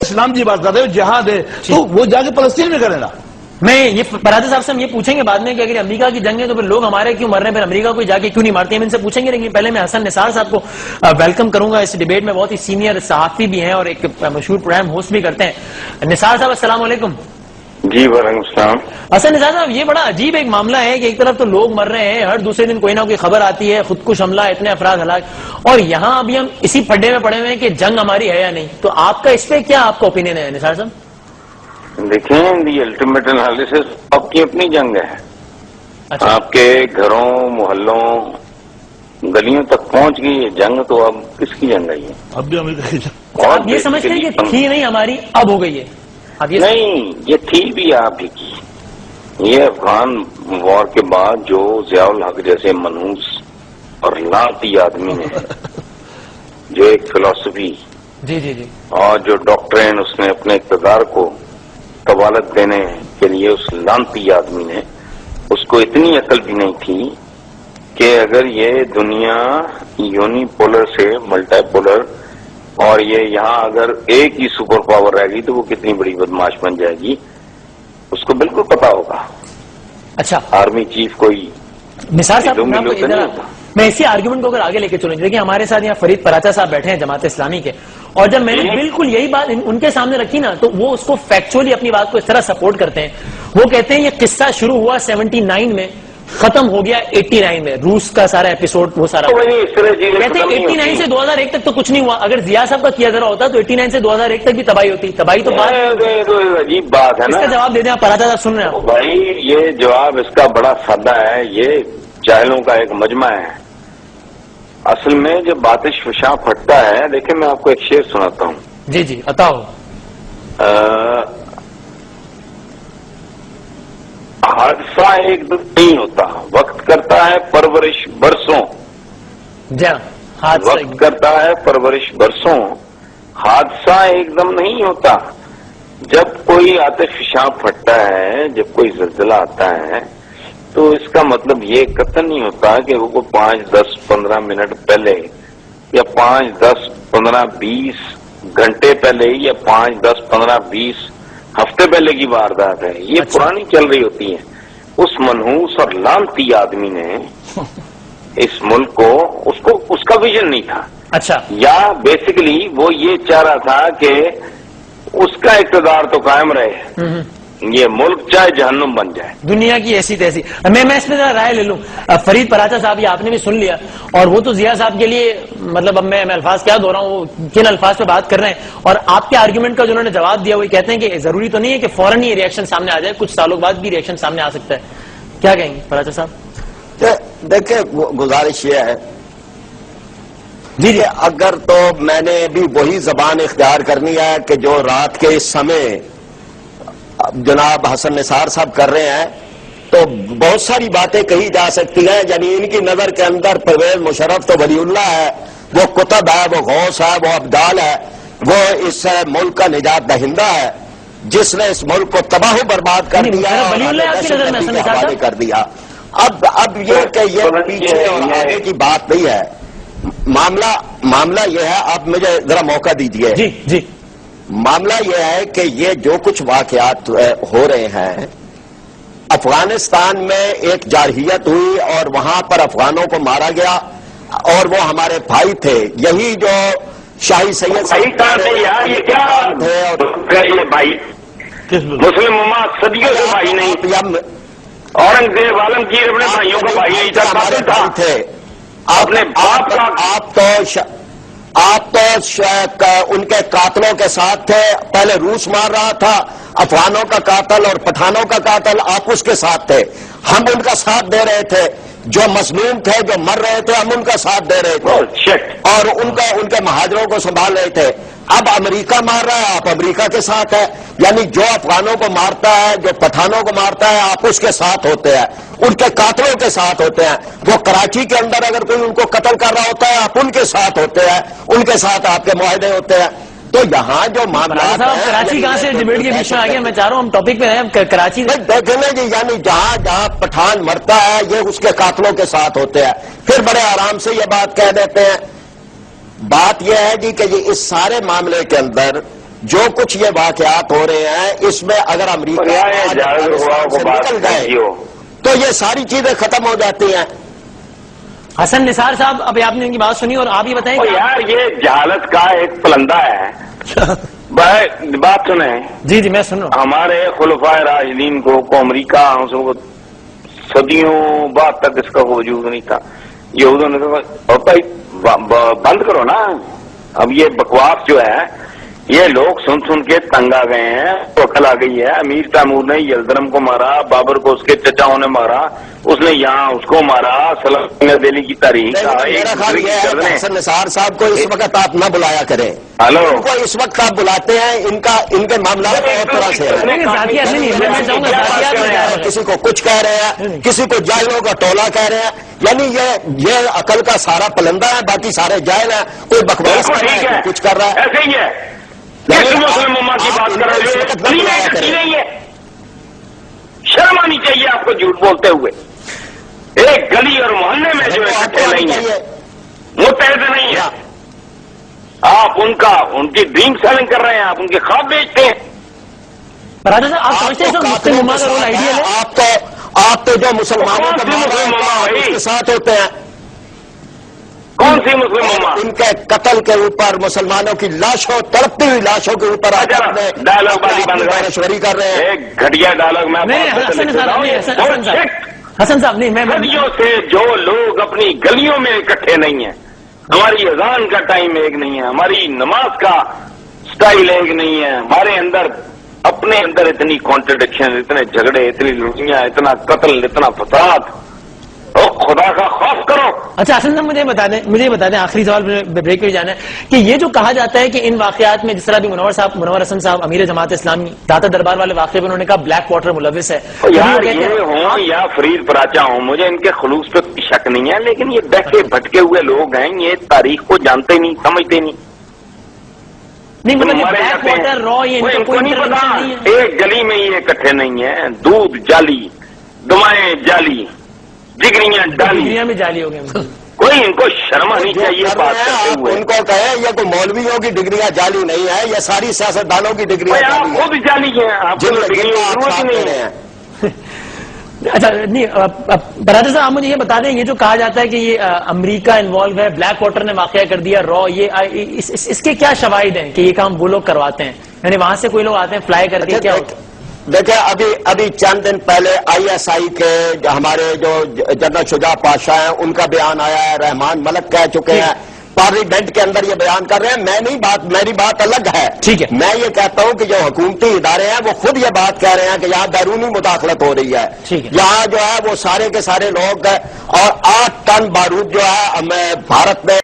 اسلام کی بات کر رہے ہو، جہاد ہے تو وہ جا کے فلسطین میں کرے نا. میں یہ پراتے صاحب سے ہم یہ پوچھیں گے بعد میں کہ اگر امریکہ کی جنگ ہے تو پھر لوگ ہمارے کیوں مر رہے ہیں، پھر امریکہ کو جا کے کیوں نہیں مارتے، ہم ان سے پوچھیں گے. لیکن پہلے میں حسن نثار صاحب کو ویلکم کروں گا اس ڈیبیٹ میں. بہت ہی سینئر صحافی بھی ہیں اور ایک مشہور پروگرام ہوسٹ بھی کرتے ہیں. نثار صاحب السلام علیکم. جی وعلیکم السلام. حسن نثار صاحب یہ بڑا عجیب ایک معاملہ ہے کہ ایک طرف تو لوگ مر رہے ہیں، ہر دوسرے دن کوئی نہ کوئی خبر آتی ہے خودکش حملہ، اتنے افراد ہلاک، اور یہاں ابھی ہم اسی پھڈے میں پڑے ہوئے ہیں کہ جنگ ہماری ہے یا نہیں. تو آپ کا اس پہ کیا آپ کا اوپینین ہے نثار صاحب؟ دیکھیں دی الٹیمیٹ انالیسس آپ کی اپنی جنگ ہے. اچھا. آپ کے گھروں محلوں گلیوں تک پہنچ گئی یہ جنگ، تو اب کس کی جنگ ہے یہ؟ اب بھی امریکہ کی جنگ. آپ یہ سمجھتے ہیں کہ تھی نہیں ہماری، اب ہو گئی ہے؟ نہیں، یہ تھی بھی آپ ہی کی. یہ افغان وار کے بعد جو ضیاء الحق جیسے منحوس اور لانتی آدمی نے جو ایک فلسفی جی جی جی اور جو ڈاکٹرین اس نے اپنے اقتدار کو قوالت دینے کے لیے اس لانتی آدمی نے، اس کو اتنی عقل بھی نہیں تھی کہ اگر یہ دنیا یونی پولر سے ملٹی پولر اور یہ یہاں اگر ایک ہی سپر پاور رہ گئی تو وہ کتنی بڑی بدماش بن جائے گی، اس کو بالکل پتا ہوگا. اچھا آرمی چیف کوئی نثار صاحب میں اسی آرگیومنٹ کو اگر آگے لے کے چلوں. دیکھیں ہمارے ساتھ یہاں فرید پراچا صاحب بیٹھے ہیں جماعت اسلامی کے، اور جب میں نے بالکل یہی بات ان کے سامنے رکھی نا تو وہ اس کو فیکچولی اپنی بات کو اس طرح سپورٹ کرتے ہیں. وہ کہتے ہیں یہ قصہ شروع ہوا 79 میں، ختم ہو گیا 89 میں، روس کا سارا ایپیسوڈ وہ سارا کہتے ہیں 89 سے 2001 تک تو کچھ نہیں ہوا. اگر ضیاء صاحب کا کیا ذرا ہوتا تو 89 سے 2001 تک بھی تباہی ہوتی. تباہی تو عجیب بات ہے اس نا. کا جواب دے دیں آپ، پراچا صاحب سن رہے ہیں بھائی یہ جواب اس کا بڑا سادہ ہے. یہ جاہلوں کا ایک مجمع ہے. اصل میں جب آتش فشاں پھٹتا ہے، دیکھیں میں آپ کو ایک شعر سناتا ہوں. جی جی عطا ہو. حادثہ ایک دم نہیں ہوتا، وقت کرتا ہے پرورش برسوں. جی وقت کرتا ہے پرورش برسوں. حادثہ ایک دم نہیں ہوتا. جب کوئی آتش فشاں پھٹتا ہے، جب کوئی زلزلہ آتا ہے، تو اس کا مطلب یہ قطعاً نہیں ہوتا کہ وہ 5, 10, 15 منٹ پہلے یا 5, 10, 15, 20 گھنٹے پہلے یا 5, 10, 15, 20 ہفتے پہلے کی واردات ہے. یہ پرانی چل رہی ہوتی ہے. اس منحوس اور لانتی آدمی نے اس ملک کو اس کا ویژن نہیں تھا. اچھا. یا بیسیکلی وہ یہ چاہ رہا تھا کہ اس کا اقتدار تو قائم رہے، یہ ملک چاہے جہنم بن جائے، دنیا کی ایسی تیسی. میں اس میں ذرا رائے لے لوں. فرید پراچا صاحب یہ آپ نے بھی سن لیا، اور وہ تو ضیاء صاحب کے لیے مطلب اب میں الفاظ کیا دو رہا ہوں، وہ کن الفاظ پہ بات کر رہے ہیں، اور آپ کے آرگیومنٹ کا جو انہوں نے جواب دیا وہ کہتے ہیں کہ ضروری تو نہیں ہے کہ فوراً ہی ریئیکشن سامنے آ جائے، کچھ سالوں بعد بھی ریئیکشن سامنے آ سکتا ہے. کیا کہیں گے پراچا صاحب؟ دیکھیں گزارش یہ ہے جی جی اگر تو میں نے بھی وہی زبان اختیار کرنی ہے کہ جو رات کے اس سمے جناب حسن نثار صاحب کر رہے ہیں، تو بہت ساری باتیں کہی جا سکتی ہیں. یعنی ان کی نظر کے اندر پرویز مشرف تو ولی اللہ ہے، وہ قطب ہے، وہ غوث ہے، وہ ابدال ہے، وہ اس ملک کا نجات دہندہ ہے جس نے اس ملک کو تباہ و برباد کر دیا اور کر دیا. اب یہ کہ یہ پیچھے اور آگے کی بات نہیں ہے. معاملہ یہ ہے، آپ مجھے ذرا موقع دیجئے. جی جی معاملہ یہ ہے کہ یہ جو کچھ واقعات ہو رہے ہیں، افغانستان میں ایک جارحیت ہوئی اور وہاں پر افغانوں کو مارا گیا، اور وہ ہمارے بھائی تھے. یہی جو شاہی سید مسلم امت صدیوں سے بھائی نہیں، اورنگزیب عالمگیر اپنے بھائیوں کا بھائی نہیں تھا، ہمارے بھائی تھے. آپ تو ان کے قاتلوں کے ساتھ تھے. پہلے روس مار رہا تھا، افغانوں کا قاتل اور پٹھانوں کا قاتل آپ اس کے ساتھ تھے. ہم ان کا ساتھ دے رہے تھے. جو مظلوم تھے، جو مر رہے تھے، ہم ان کا ساتھ دے رہے تھے اور ان کے مہاجروں کو سنبھال رہے تھے. اب امریکہ مار رہا ہے، آپ امریکہ کے ساتھ ہیں. یعنی جو افغانوں کو مارتا ہے، جو پٹھانوں کو مارتا ہے، آپ اس کے ساتھ ہوتے ہیں، ان کے قاتلوں کے ساتھ ہوتے ہیں. وہ کراچی کے اندر اگر کوئی ان کو قتل کر رہا ہوتا ہے، آپ ان کے ساتھ ہوتے ہیں، ان کے ساتھ آپ کے معاہدے ہوتے ہیں. تو یہاں جو معاملات ہیں، کراچی کہاں سے ڈیبیٹ کے بیچ میں آ گیا؟ میں چاہ رہا ہوں ہم ٹاپک پہ ہیں. کراچی دیکھیں جی، یعنی جہاں پٹھان مرتا ہے یہ اس کے قاتلوں کے ساتھ ہوتے ہیں. پھر بڑے آرام سے یہ بات کہہ دیتے ہیں. بات یہ ہے جی کہ اس سارے معاملے کے اندر جو کچھ یہ واقعات ہو رہے ہیں اس میں اگر امریکہ سے نکل گئے تو یہ ساری چیزیں ختم ہو جاتی ہیں. حسن نثار صاحب، ابھی آپ نے ان کی بات سنی اور آپ ہی بتائیں کہ یار یہ جہالت کا ایک پلندہ ہے. بات سنیں. جی جی میں سن رہا ہوں. ہمارے خلفائے راشدین کو امریکہ صدیوں بعد تک اس کا وجود نہیں تھا. یہودوں نے کہا بھائی بند کرو نا. اب یہ بکواس جو ہے یہ لوگ سن سن کے تنگ آ گئے ہیں. تو عقل آ گئی ہے. امیر تیمور نے یلدرم کو مارا، بابر کو اس کے چچاؤں نے مارا، اس نے یہاں اس کو مارا. سلطنت دہلی کی تاریخ میرا خیال یہ ہے کہ حسن نثار صاحب کو اس وقت آپ نہ بلایا کریں. ہلو، ان کو اس وقت آپ بلاتے ہیں، ان کے معاملات بہت طرح سے ہیں. کسی کو کچھ کہہ رہے ہیں، کسی کو جاہلوں کا ٹولہ کہہ رہے ہیں. یعنی یہ عقل کا سارا پلندہ ہے، باقی سارے جاہل ہیں. کوئی بکواس کر رہا ہے، کچھ کر رہا ہے. ایسے ہی ہے. مسلم امہ کی بات کر رہے ہیں. شرم آنی چاہیے آپ کو جھوٹ بولتے ہوئے. ایک گلی اور محلے میں جو اکٹھے نہیں ہیں، متحد نہیں ہیں. آپ ان کی ڈریم سیلنگ کر رہے ہیں، آپ ان کے خواب بیچتے ہیں. آپ سمجھتے ہیں مسلم امہ کا رول آئیڈیل ہے؟ آپ تو جو مسلمانوں کو مار رہے ہیں اس کے ساتھ ہوتے ہیں. کون سی مسلم امہ؟ ان کے قتل کے اوپر، مسلمانوں کی لاشوں، تڑپتی ہوئی لاشوں کے اوپر ڈائلاگ بازی بند مشوری کر رہے ہیں. ایک گھٹیا ڈائلاگ میں حسن صاحب نہیں، صدیوں سے جو لوگ اپنی گلیوں میں اکٹھے نہیں ہیں. ہماری اذان کا ٹائم ایک نہیں ہے، ہماری نماز کا سٹائل ایک نہیں ہے. ہمارے اندر اپنے اندر اتنی کانٹرڈکشن، اتنے جھگڑے، اتنی لڑیاں، اتنا قتل، اتنا فساد. خدا کا خوف کرو. اچھا حسن صاحب مجھے بتا دیں آخری سوال بریک پہ جانا ہے کہ یہ جو کہا جاتا ہے کہ ان واقعات میں جس طرح بھی منور حسن صاحب امیر جماعت اسلامی داتا دربار والے واقعے میں انہوں نے کہا بلیک واٹر ملوث ہے. یار یہ ہوں یا فرید پراچا ہوں، مجھے ان کے خلوص پہ کوئی شک نہیں ہے، لیکن یہ بہکے بھٹکے ہوئے لوگ ہیں. یہ تاریخ کو جانتے نہیں، سمجھتے نہیں. بلیک واٹر را یہ کو نہیں پتا. ایک گلی میں یہ اکٹھے نہیں ہیں. دودھ جالی، دمائیں جالی، ڈگریاں ڈالی، میں جالی ہو گئے. کوئی ان کو شرم آنی چاہیے بات کرتے ہوئے. ان کو کہیں یہ کوئی مولویوں کی ڈگریاں جعلی نہیں ہے، یہ ساری سیاستدانوں کی ڈگریاں آپ خود جعلی ہیں. آپ کو ڈگری ضرورت ہی نہیں ہے. اچھا نہیں برادر صاحب آپ مجھے یہ بتا دیں، یہ جو کہا جاتا ہے کہ یہ امریکہ انوالو ہے، بلیک واٹر نے واقعہ کر دیا، را، یہ اس کے کیا شواہد ہیں کہ یہ کام وہ لوگ کرواتے ہیں؟ یعنی وہاں سے کوئی لوگ آتے ہیں فلائی کر کے؟ کیا دیکھیں ابھی چند دن پہلے ISI کے ہمارے جو جنرل شجاع پاشا ہیں ان کا بیان آیا ہے. رحمان ملک کہہ چکے ہیں، پارلیمنٹ کے اندر یہ بیان کر رہے ہیں. میری بات الگ ہے. ٹھیک ہے، میں یہ کہتا ہوں کہ جو حکومتی ادارے ہیں وہ خود یہ بات کہہ رہے ہیں کہ یہاں بیرونی مداخلت ہو رہی ہے. یہاں جو ہے وہ سارے کے سارے لوگ اور 8 ٹن بارود جو ہے بھارت میں